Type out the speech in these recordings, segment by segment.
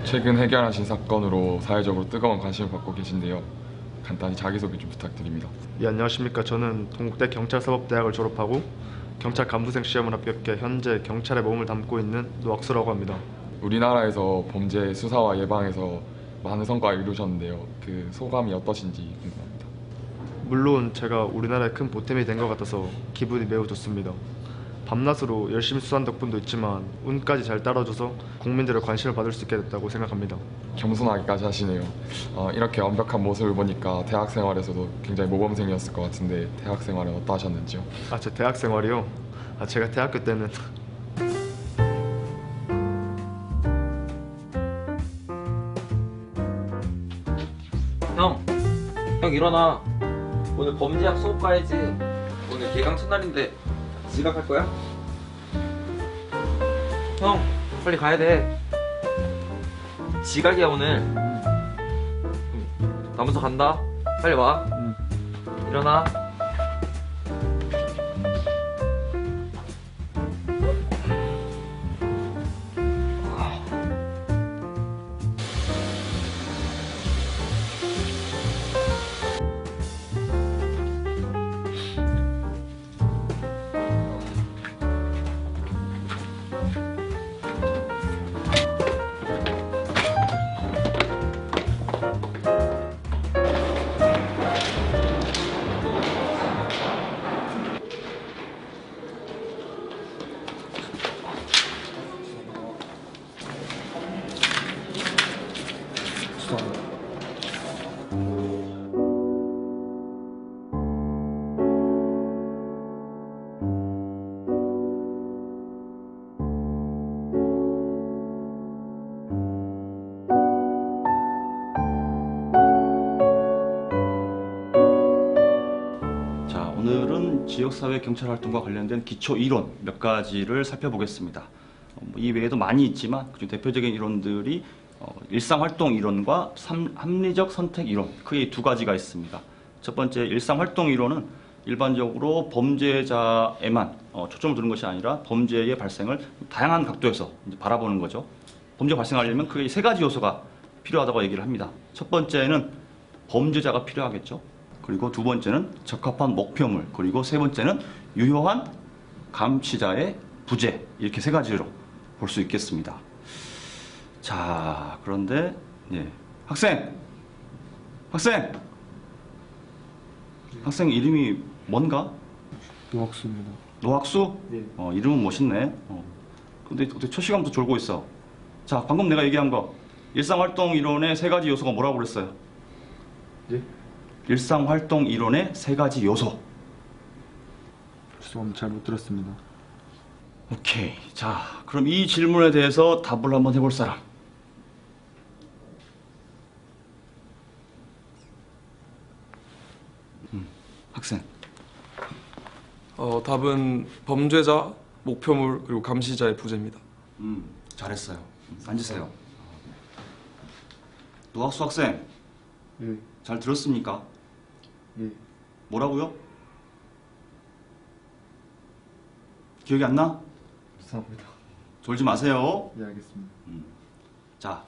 최근 해결하신 사건으로 사회적으로 뜨거운 관심을 받고 계신데요. 간단히 자기소개 좀 부탁드립니다. 예, 안녕하십니까. 저는 동국대 경찰사법대학을 졸업하고 경찰 간부생 시험을 합격해 현재 경찰의 몸을 담고 있는 노학수라고 합니다. 우리나라에서 범죄 수사와 예방에서 많은 성과를 이루셨는데요. 그 소감이 어떠신지 궁금합니다. 물론 제가 우리나라에 큰 보탬이 된 것 같아서 기분이 매우 좋습니다. 밤낮으로 열심히 수사한 덕분도 있지만 운까지 잘 따라줘서 국민들의 관심을 받을 수 있게 됐다고 생각합니다. 겸손하기까지 하시네요. 이렇게 완벽한 모습을 보니까 대학 생활에서도 굉장히 모범생이었을 것 같은데 대학 생활은 어떠하셨는지요? 제 대학 생활이요? 제가 대학교 때는 형 일어나. 오늘 범죄학 수업 가야지. 오늘 개강 첫날인데 지각할 거야? 형 빨리 가야 돼. 지각이야 오늘. 나 먼저 간다. 빨리 와. 일어나. 오늘은 지역사회 경찰 활동과 관련된 기초 이론 몇 가지를 살펴보겠습니다. 이 외에도 많이 있지만 그중 대표적인 이론들이 일상활동 이론과 합리적 선택 이론, 크게 두 가지가 있습니다. 첫 번째 일상활동 이론은 일반적으로 범죄자에만 초점을 두는 것이 아니라 범죄의 발생을 다양한 각도에서 이제 바라보는 거죠. 범죄 발생하려면 크게 세 가지 요소가 필요하다고 얘기를 합니다. 첫 번째는 범죄자가 필요하겠죠. 그리고 두 번째는 적합한 목표물, 그리고 세 번째는 유효한 감시자의 부재, 이렇게 세 가지로 볼 수 있겠습니다. 자, 그런데 학생 이름이 뭔가? 노학수입니다. 노학수? 네. 이름은 멋있네. 근데 어떻게 첫 시간부터 졸고 있어? 자, 방금 내가 얘기한 거 일상활동 이론의 세 가지 요소가 뭐라고 그랬어요? 예? 일상활동 이론의 세 가지 요소. 죄송합니다. 잘 못 들었습니다. 오케이. 자, 그럼 이 질문에 대해서 답을 한번 해볼 사람. 학생. 답은 범죄자, 목표물, 그리고 감시자의 부재입니다. 잘했어요. 앉으세요. 노학수 학생. 예. 잘 들었습니까? 예. 뭐라고요? 기억이 안 나? 죄송합니다. 졸지 마세요. 예, 알겠습니다. 자,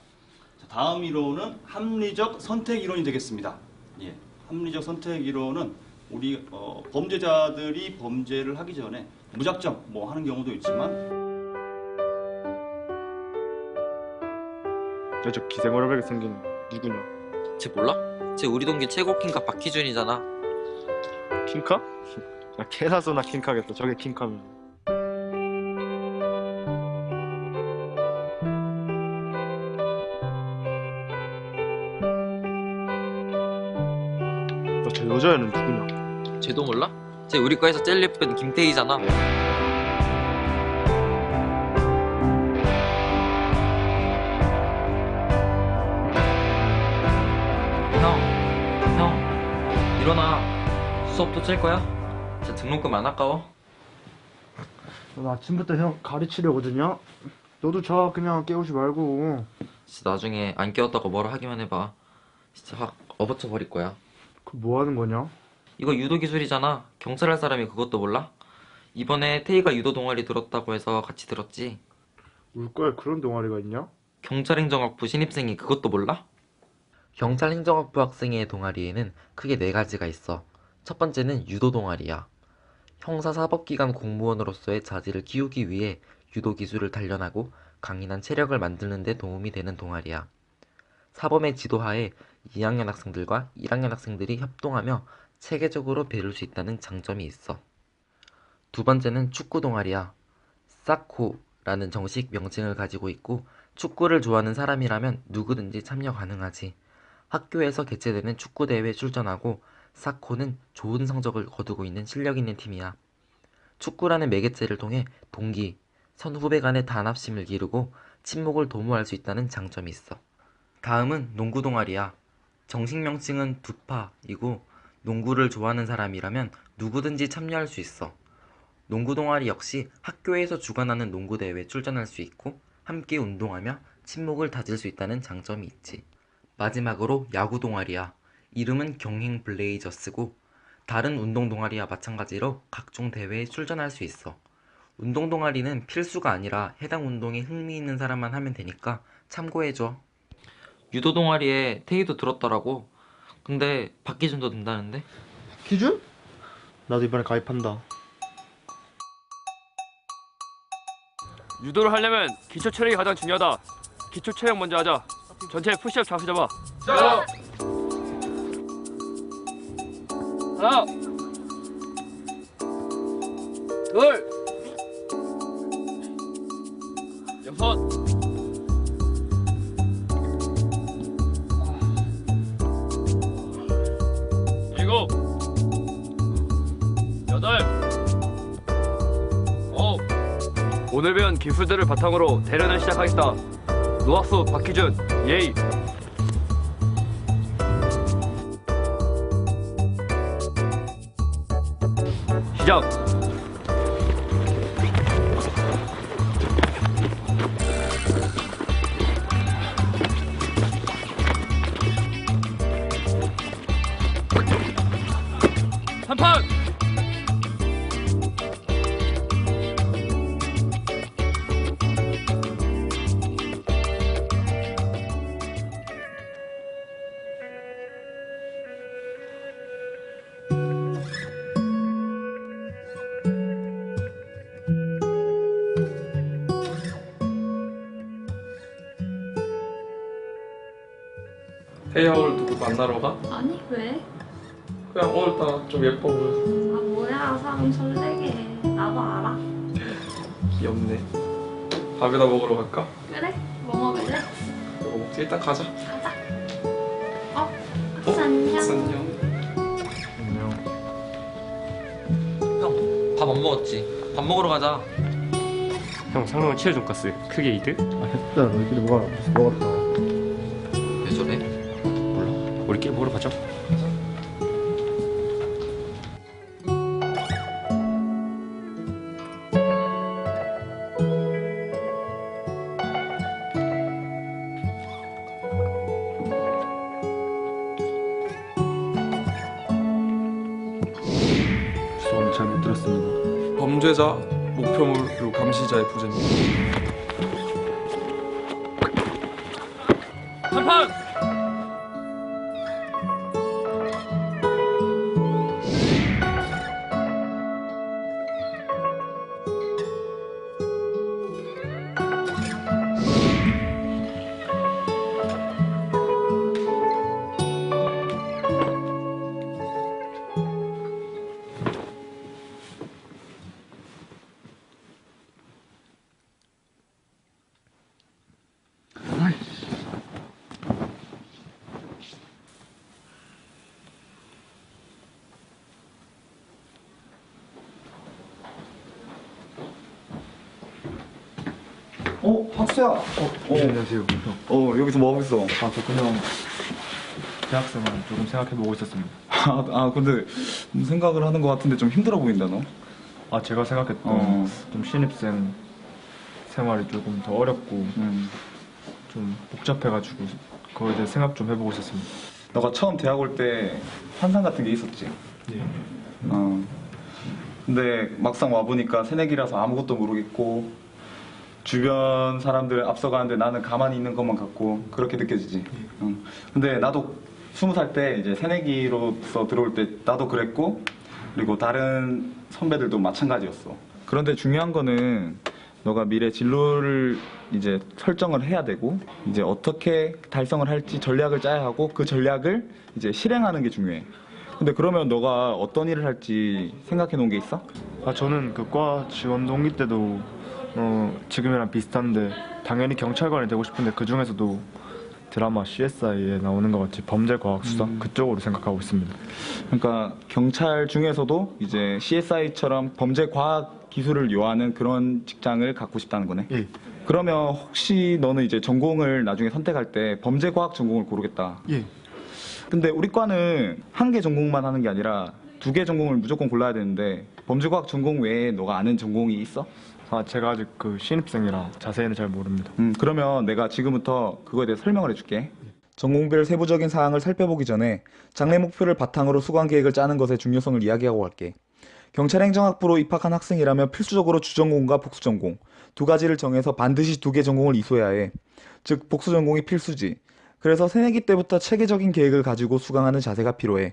다음 이론은 합리적 선택 이론이 되겠습니다. 예, 합리적 선택 이론은 우리 범죄자들이 범죄를 하기 전에 무작정 뭐 하는 경우도 있지만 저 기생오래하게 생긴 누구냐? 쟤 몰라? 쟤 우리 동기 최고 킹카 박희준이잖아. 킹카? 캐사소나 킹카겠다. 저게 킹카입니다. 저 여자애는 누구냐? 쟤도 몰라? 쟤 우리 과에서 제일 예쁜 김태희잖아. 형 일어나. 수업도 짤 거야? 쟤 등록금 안 아까워? 나 아침부터 형 가르치려거든요. 너도 자. 그냥 깨우지 말고. 진짜 나중에 안 깨웠다고 뭐라 하기만 해봐. 진짜 확 업어쳐 버릴 거야. 그 뭐 하는 거냐? 이거 유도 기술이잖아. 경찰 할 사람이 그것도 몰라? 이번에 태희가 유도 동아리 들었다고 해서 같이 들었지. 우리 과에 그런 동아리가 있냐? 경찰행정학부 신입생이 그것도 몰라? 경찰행정학부 학생의 동아리에는 크게 4가지가 있어. 첫 번째는 유도 동아리야. 형사사법기관 공무원으로서의 자질을 키우기 위해 유도 기술을 단련하고 강인한 체력을 만드는 데 도움이 되는 동아리야. 사범의 지도하에 2학년 학생들과 1학년 학생들이 협동하며 체계적으로 배울 수 있다는 장점이 있어. 두 번째는 축구 동아리야. 사코라는 정식 명칭을 가지고 있고 축구를 좋아하는 사람이라면 누구든지 참여 가능하지. 학교에서 개최되는 축구대회에 출전하고 사코는 좋은 성적을 거두고 있는 실력 있는 팀이야. 축구라는 매개체를 통해 동기, 선후배 간의 단합심을 기르고 친목을 도모할 수 있다는 장점이 있어. 다음은 농구 동아리야. 정식 명칭은 두파이고 농구를 좋아하는 사람이라면 누구든지 참여할 수 있어. 농구 동아리 역시 학교에서 주관하는 농구 대회에 출전할 수 있고 함께 운동하며 친목을 다질 수 있다는 장점이 있지. 마지막으로 야구 동아리야. 이름은 경행 블레이저스고 다른 운동 동아리와 마찬가지로 각종 대회에 출전할 수 있어. 운동 동아리는 필수가 아니라 해당 운동에 흥미 있는 사람만 하면 되니까 참고해줘. 유도 동아리에 태희도 들었더라고. 근데 박기준도 된다는데? 기준? 나도 이번에 가입한다. 유도를 하려면 기초 체력이 가장 중요하다. 기초 체력 먼저 하자. 전체 푸시업 자세 잡아. 하나, 둘, 여섯, 일곱, 여덟, 아홉. 오늘 배운 기술들을 바탕으로 대련을 시작하겠다. 노학수 박희준, 예의. 시작. 한판. 태희야 오늘 누구 만나러 가? 아니 왜? 그냥 오늘따라 좀 예뻐 보여. 아 뭐야 사람 설레게 해. 나도 알아. 귀엽네. 밥이나 먹으러 갈까? 그래? 뭐 먹을래? 뭐 먹지? 일단 가자. 가자. 박수 안녕. 안녕. 형, 밥 안 먹었지? 밥 먹으러 가자. 형 상록은 치즈 돈가스 크게 이득? 했다. 너희끼리 먹었다. 왜 저래? 우리끼리 먹으러 가자. 죄송합니다. 잘못 들었습니다. 범죄자, 목표물 그리고 감시자의 부재입니다. 한판. 학수야. 안녕하세요. 여기서 뭐 하고 있어? 아, 저 그냥 대학생활 조금 생각해보고 있었습니다. 근데 생각을 하는 것 같은데 좀 힘들어 보인다 너. 아, 제가 생각했던 좀 신입생 생활이 조금 더 어렵고 좀 복잡해가지고 그거에 대해 생각 좀 해보고 있었습니다. 너가 처음 대학 올 때 환상 같은 게 있었지? 예. 근데 막상 와보니까 새내기라서 아무것도 모르겠고 주변 사람들 앞서가는데 나는 가만히 있는 것만 같고 그렇게 느껴지지. 근데 나도 20살 때 이제 새내기로서 들어올 때 나도 그랬고 그리고 다른 선배들도 마찬가지였어. 그런데 중요한 거는 너가 미래 진로를 이제 설정을 해야 되고 이제 어떻게 달성을 할지 전략을 짜야 하고 그 전략을 이제 실행하는 게 중요해. 근데 그러면 너가 어떤 일을 할지 생각해 놓은 게 있어? 저는 그 과 지원 동기 때도 지금이랑 비슷한데 당연히 경찰관이 되고 싶은데 그 중에서도 드라마 CSI에 나오는 것 같이 범죄과학수사 그쪽으로 생각하고 있습니다. 그러니까 경찰 중에서도 이제 CSI처럼 범죄과학 기술을 요하는 그런 직장을 갖고 싶다는 거네. 예. 그러면 혹시 너는 이제 전공을 나중에 선택할 때 범죄과학 전공을 고르겠다. 예. 근데 우리 과는 한 개 전공만 하는 게 아니라 2개 전공을 무조건 골라야 되는데 범죄과학 전공 외에 너가 아는 전공이 있어? 제가 아직 그 신입생이라 자세히는 잘 모릅니다. 그러면 내가 지금부터 그거에 대해 설명을 해줄게. 전공별 세부적인 사항을 살펴보기 전에 장래 목표를 바탕으로 수강 계획을 짜는 것의 중요성을 이야기하고 갈게. 경찰행정학부로 입학한 학생이라면 필수적으로 주전공과 복수전공 두 가지를 정해서 반드시 2개 전공을 이수해야 해. 즉 복수전공이 필수지. 그래서 새내기 때부터 체계적인 계획을 가지고 수강하는 자세가 필요해.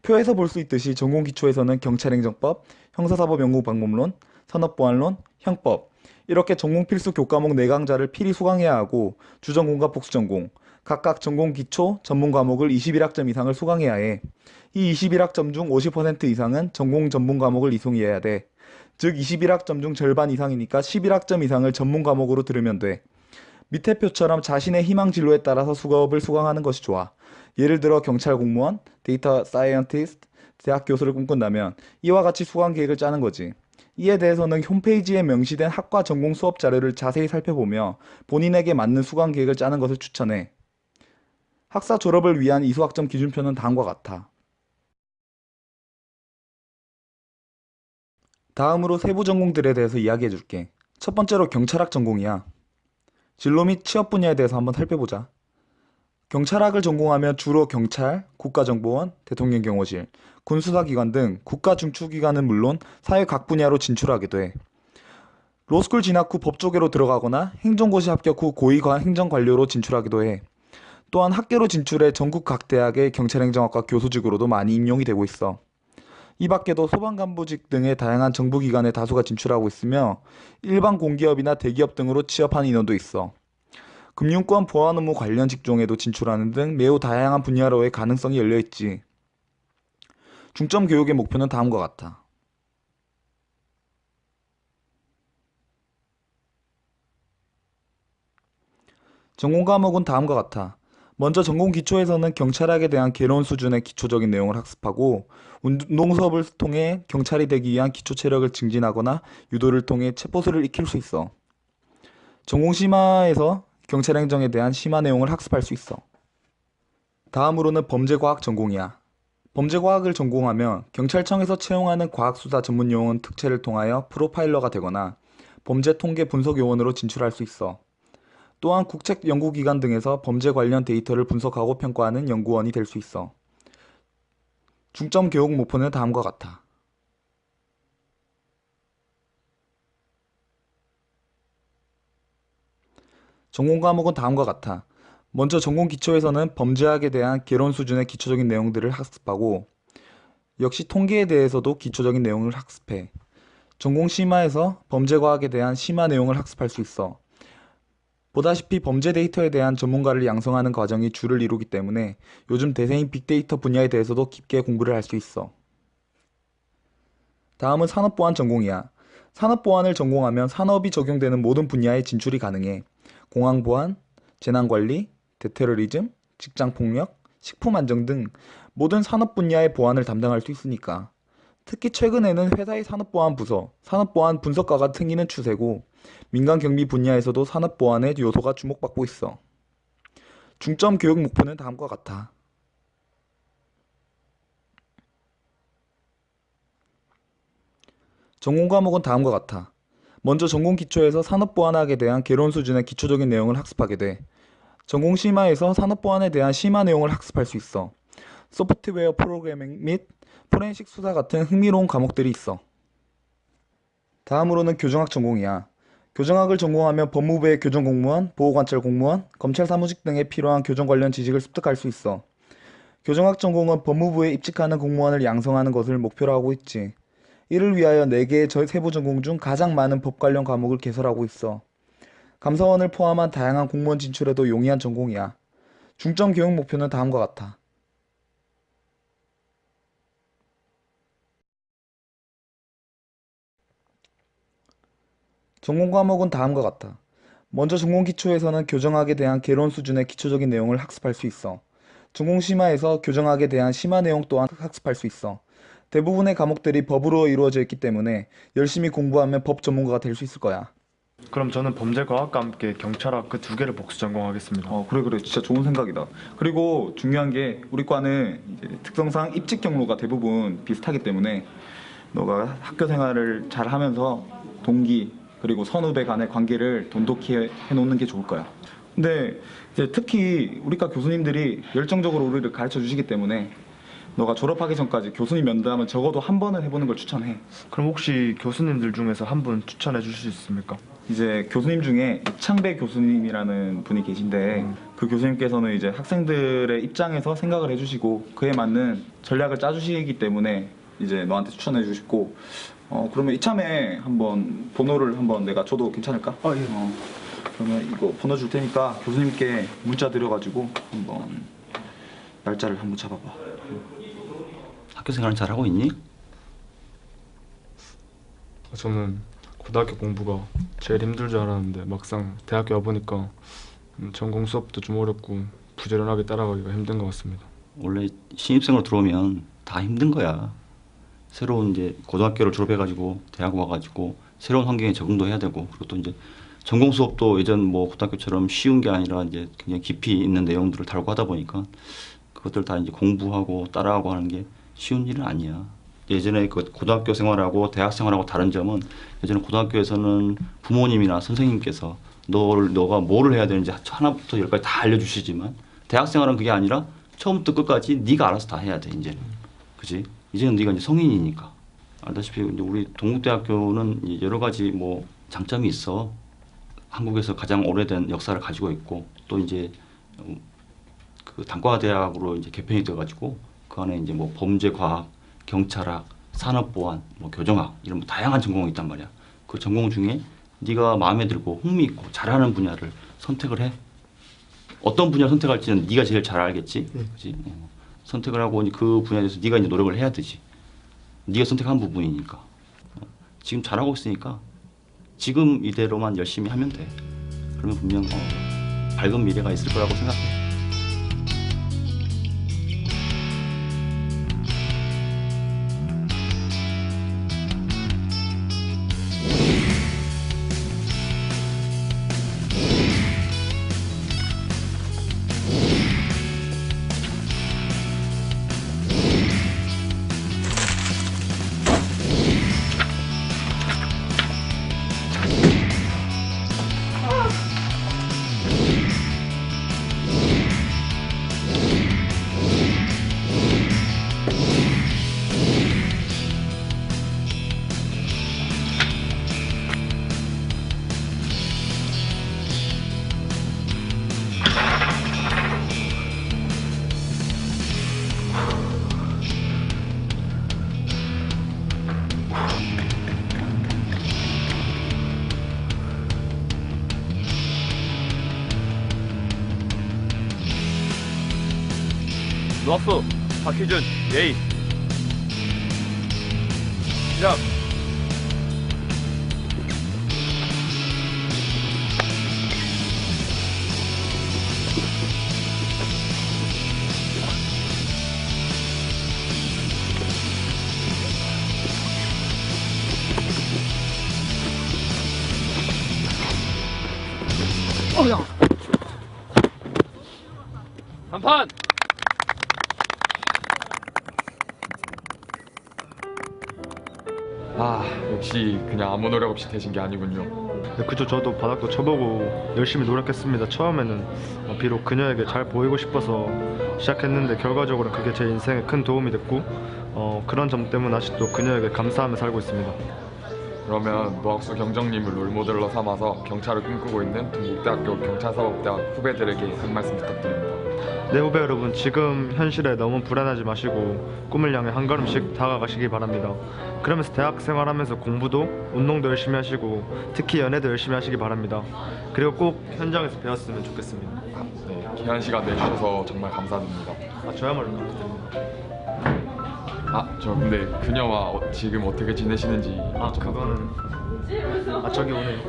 표에서 볼 수 있듯이 전공 기초에서는 경찰행정법, 형사사법연구방법론, 산업보안론, 형법 이렇게 전공 필수 교과목 4강좌를 필히 수강해야 하고 주전공과 복수전공 각각 전공 기초, 전문 과목을 21학점 이상을 수강해야 해. 이 21학점 중 50% 이상은 전공 전문 과목을 이송해야 돼. 즉 21학점 중 절반 이상이니까 11학점 이상을 전문 과목으로 들으면 돼. 밑에 표처럼 자신의 희망 진로에 따라서 수업을 수강하는 것이 좋아. 예를 들어 경찰 공무원, 데이터 사이언티스트, 대학 교수를 꿈꾼다면 이와 같이 수강 계획을 짜는 거지. 이에 대해서는 홈페이지에 명시된 학과 전공 수업 자료를 자세히 살펴보며 본인에게 맞는 수강 계획을 짜는 것을 추천해. 학사 졸업을 위한 이수학점 기준표는 다음과 같아. 다음으로 세부 전공들에 대해서 이야기해 줄게. 첫 번째로 경찰학 전공이야. 진로 및 취업 분야에 대해서 한번 살펴보자. 경찰학을 전공하면 주로 경찰, 국가정보원, 대통령경호실, 군수사기관 등 국가중추기관은 물론 사회 각 분야로 진출하게 돼. 로스쿨 진학 후 법조계로 들어가거나 행정고시 합격 후 고위 행정관료로 진출하기도 해. 또한 학계로 진출해 전국 각 대학의 경찰행정학과 교수직으로도 많이 임용이 되고 있어. 이 밖에도 소방간부직 등의 다양한 정부기관에 다수가 진출하고 있으며 일반 공기업이나 대기업 등으로 취업하는 인원도 있어. 금융권 보안 업무 관련 직종에도 진출하는 등 매우 다양한 분야로의 가능성이 열려있지. 중점 교육의 목표는 다음과 같아. 전공 과목은 다음과 같아. 먼저 전공 기초에서는 경찰학에 대한 개론 수준의 기초적인 내용을 학습하고 운동 수업을 통해 경찰이 되기 위한 기초 체력을 증진하거나 유도를 통해 체포수를 익힐 수 있어. 전공 심화에서 경찰행정에 대한 심화 내용을 학습할 수 있어. 다음으로는 범죄과학 전공이야. 범죄과학을 전공하면 경찰청에서 채용하는 과학수사 전문요원 특채를 통하여 프로파일러가 되거나 범죄 통계 분석 요원으로 진출할 수 있어. 또한 국책 연구기관 등에서 범죄 관련 데이터를 분석하고 평가하는 연구원이 될 수 있어. 중점 교육 목표는 다음과 같아. 전공 과목은 다음과 같아. 먼저 전공 기초에서는 범죄학에 대한 개론 수준의 기초적인 내용들을 학습하고 역시 통계에 대해서도 기초적인 내용을 학습해. 전공 심화에서 범죄과학에 대한 심화 내용을 학습할 수 있어. 보다시피 범죄 데이터에 대한 전문가를 양성하는 과정이 주를 이루기 때문에 요즘 대세인 빅데이터 분야에 대해서도 깊게 공부를 할 수 있어. 다음은 산업보안 전공이야. 산업보안을 전공하면 산업이 적용되는 모든 분야에 진출이 가능해. 공항보안, 재난관리, 대테러리즘, 직장폭력, 식품안정 등 모든 산업 분야의 보안을 담당할 수 있으니까. 특히 최근에는 회사의 산업보안 부서, 산업보안 분석가가 생기는 추세고 민간 경비 분야에서도 산업보안의 요소가 주목받고 있어. 중점 교육 목표는 다음과 같아. 전공 과목은 다음과 같아. 먼저 전공 기초에서 산업보안학에 대한 개론 수준의 기초적인 내용을 학습하게 돼. 전공 심화에서 산업보안에 대한 심화 내용을 학습할 수 있어. 소프트웨어 프로그래밍 및 포렌식 수사 같은 흥미로운 과목들이 있어. 다음으로는 교정학 전공이야. 교정학을 전공하면 법무부의 교정공무원, 보호관찰공무원, 검찰 사무직 등에 필요한 교정 관련 지식을 습득할 수 있어. 교정학 전공은 법무부에 입직하는 공무원을 양성하는 것을 목표로 하고 있지. 이를 위하여 4개의 세부 전공 중 가장 많은 법 관련 과목을 개설하고 있어. 감사원을 포함한 다양한 공무원 진출에도 용이한 전공이야. 중점 교육 목표는 다음과 같아. 전공 과목은 다음과 같아. 먼저 전공 기초에서는 교정학에 대한 개론 수준의 기초적인 내용을 학습할 수 있어. 전공 심화에서 교정학에 대한 심화 내용 또한 학습할 수 있어. 대부분의 과목들이 법으로 이루어져 있기 때문에 열심히 공부하면 법 전문가가 될 수 있을 거야. 그럼 저는 범죄과학과 함께 경찰학 그 2개를 복수 전공하겠습니다. 그래 진짜 좋은 생각이다. 그리고 중요한 게 우리 과는 이제 특성상 입직 경로가 대부분 비슷하기 때문에 너가 학교 생활을 잘 하면서 동기 그리고 선후배 간의 관계를 돈독히 해놓는 게 좋을 거야. 근데 이제 특히 우리과 교수님들이 열정적으로 우리를 가르쳐 주시기 때문에 너가 졸업하기 전까지 교수님 면담은 적어도 한 번은 해보는 걸 추천해. 그럼 혹시 교수님들 중에서 한 분 추천해 주실 수 있습니까? 이제 교수님 중에 이창배 교수님이라는 분이 계신데 그 교수님께서는 이제 학생들의 입장에서 생각을 해주시고 그에 맞는 전략을 짜주시기 때문에 이제 너한테 추천해 주시고 그러면 이참에 한번 번호를 한번 내가 줘도 괜찮을까? 예. 그러면 이거 번호 줄 테니까 교수님께 문자 드려가지고 한번 날짜를 한번 잡아봐. 학교 생활은 잘하고 있니? 저는 고등학교 공부가 제일 힘들 줄 알았는데 막상 대학교 와보니까 전공 수업도 좀 어렵고 부지런하게 따라가기가 힘든 것 같습니다. 원래 신입생으로 들어오면 다 힘든 거야. 새로운 이제 고등학교를 졸업해가지고 대학 와가지고 새로운 환경에 적응도 해야 되고 그리고 또 이제 전공 수업도 예전 뭐 고등학교처럼 쉬운 게 아니라 이제 굉장히 깊이 있는 내용들을 다루고 하다 보니까 그것들 다 이제 공부하고 따라하고 하는 게 쉬운 일은 아니야. 예전에 그 고등학교 생활하고 대학 생활하고 다른 점은 예전에 고등학교에서는 부모님이나 선생님께서 너가 뭐를 해야 되는지 하나부터 열까지 다 알려주시지만 대학 생활은 그게 아니라 처음부터 끝까지 네가 알아서 다 해야 돼 이제는. 그지? 이제는 네가 이제 성인이니까. 알다시피 이제 우리 동국대학교는 이제 여러 가지 뭐 장점이 있어. 한국에서 가장 오래된 역사를 가지고 있고 또 이제 그 단과대학으로 이제 개편이 되어가지고 그 안에 이제 뭐 범죄과학, 경찰학, 산업보안, 뭐 교정학 이런 뭐 다양한 전공이 있단 말이야. 그 전공 중에 네가 마음에 들고 흥미 있고 잘하는 분야를 선택을 해. 어떤 분야를 선택할지는 네가 제일 잘 알겠지, 그렇지? 선택을 하고 그 분야에 대해서 네가 이제 노력을 해야 되지. 네가 선택한 부분이니까. 지금 잘하고 있으니까 지금 이대로만 열심히 하면 돼. 그러면 분명 밝은 미래가 있을 거라고 생각해. 노학수 박희준 예의 시작. 한판. 역시 그냥 아무 노력 없이 되신 게 아니군요. 네, 그죠. 저도 바닥도 쳐보고 열심히 노력했습니다. 처음에는 비록 그녀에게 잘 보이고 싶어서 시작했는데 결과적으로 그게 제 인생에 큰 도움이 됐고 그런 점 때문에 아직도 그녀에게 감사하며 살고 있습니다. 그러면 노학수 경정님을 롤모델로 삼아서 경찰을 꿈꾸고 있는 동국대학교 경찰사법대학 후배들에게 한 말씀 부탁드립니다. 네, 후배 여러분, 지금 현실에 너무 불안하지 마시고 꿈을 향해 한 걸음씩 다가가시기 바랍니다. 그러면서 대학 생활하면서 공부도 운동도 열심히 하시고 특히 연애도 열심히 하시기 바랍니다. 그리고 꼭 현장에서 배웠으면 좋겠습니다. 네, 귀한 시간 내주셔서 정말 감사드립니다. 저야말로 감사드립니다. 저 근데 그녀와 지금 어떻게 지내시는지 그거는 저기 오늘